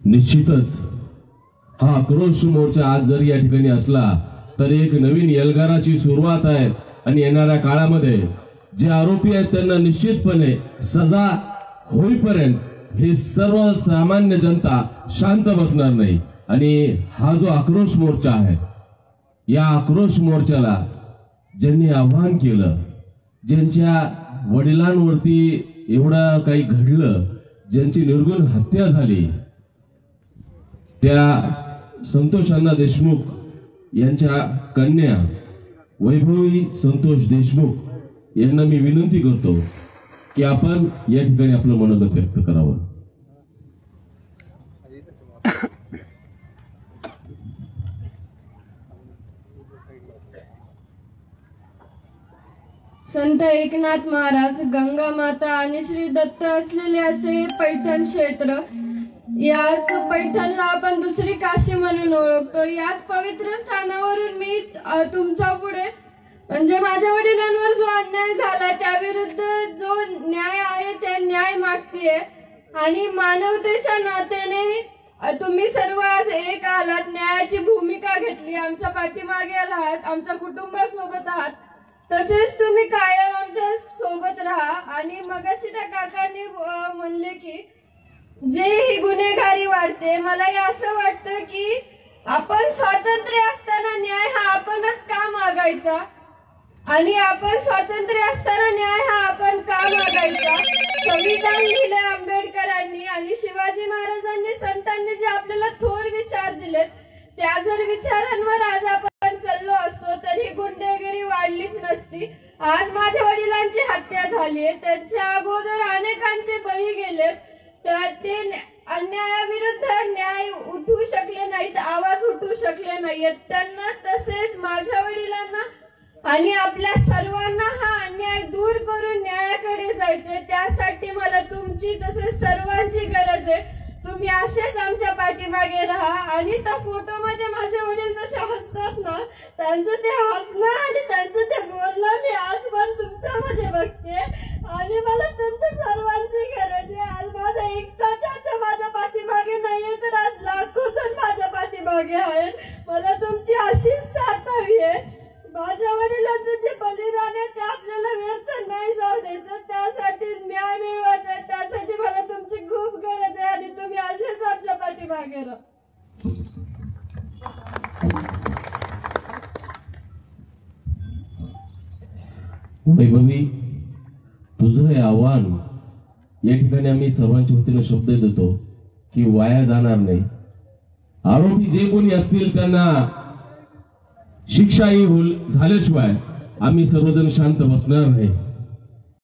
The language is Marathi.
निश्चितच हा आक्रोश मोर्चा आज जरी या ठिकाणी असला तर एक नवीन एल्गाराची सुरुवात आहे आणि येणाऱ्या काळामध्ये जे आरोपी आहेत त्यांना निश्चितपणे सजा होईपर्यंत हे सर्वसामान्य जनता शांत बसणार नाही। आणि हा जो आक्रोश मोर्चा आहे, या आक्रोश मोर्चाला ज्यांनी आव्हान केलं, ज्यांच्या वडिलांवरती एवढं काही घडलं, ज्यांची निर्गुण हत्या झाली, त्या संतोष अण्णा देशमुख यांच्या कन्या वैभवी संतोष देशमुख यांना मी विनंती करतो की आपण या ठिकाणी आपलं मनोगत व्यक्त करावं। संत एकनाथ महाराज, गंगा माता आणि श्री दत्त असलेले असे पैठण क्षेत्र, याच पैठणला आपण दुसरी काशी म्हणून ओळखतो। याच पवित्र स्थानावरून मी तुमच्या पुढे म्हणजे माझ्या वडिलांवर जो अन्याय झाला त्याविरुद्ध जो न्याय आहे ते न्याय मागतेय। आणि मानवतेच्या नात्याने तुम्ही सर्व आज एक आलात, न्यायाची भूमिका घेतली, आमच्या पाठीमागे आहात, आमच्या कुटुंबासोबत आहात, तसेच तुम्ही कायम आमच्या सोबत राहा। आणि मगाशी त्या काकांनी म्हणले की जे ही गुन्हेगारी वाढते, मला असं वाटतं की आपण स्वातंत्र्य असताना न्याय हा आपणच का मागायचा आणि आपण स्वातंत्र्य असताना न्याय हा आपण का मागायचा। संविधान लिहिले आंबेडकरांनी आणि शिवाजी महाराजांनी, संतांनी जे आपल्याला थोर विचार दिलेत, त्या जर विचारांवर आज आपण चाललो असतो तर ही गुंडगिरी वाढलीच नसती। आज माझ्या वडिलांची हत्या झाली, त्यांच्या अगोदर अनेकांचे बळी गेले, तर ते अन्यायाविरुद्ध न्याय उठवू शकले नाहीत, आवाज उठवू शकले नाहीत त्यांना। तसेच माझ्या वडिलांना आणि आपल्या सर्वांना हा अन्याय दूर करून न्यायाकडे जायचे, त्यासाठी मला तुमची तसेच सर्वांची गरज आहे। तुम्ही असेच आमच्या पाठीमागे राहा। आणि त्या फोटोमध्ये माझे वडील जसे हसतात ना, त्यांचं ते हसणं आणि त्यांचं ते बोलणं मी आज पण तुमच्यामध्ये बघते आणि मला तुमच्या सर्वांची गरज आहे। आज माझा एकटाचा माझ्या पाठीमागे नाहीये, तर आज लाखो जण माझ्या पाठीमागे आहेत। मला तुमची अशीच साथ हवी आहे। माझ्या वडिलांचं जे बलिदान आहे ते आपल्याला व्यर्थ नाही जाऊ द्यायचं, त्यासाठी न्याय मिळवायचा, त्यासाठी मला तुमची खूप गरज आहे आणि तुम्ही असेच आमच्या पाठीमागे राहा। वैभवी, तुझं हे आव्हान या ठिकाणी आम्ही सर्वांच्या वतीने शब्द देतो की वाया जाणार नाही। आरोपी जे कोणी असतील त्यांना शिक्षाही झाल्याशिवाय आम्ही सर्वजण शांत बसणार नाही।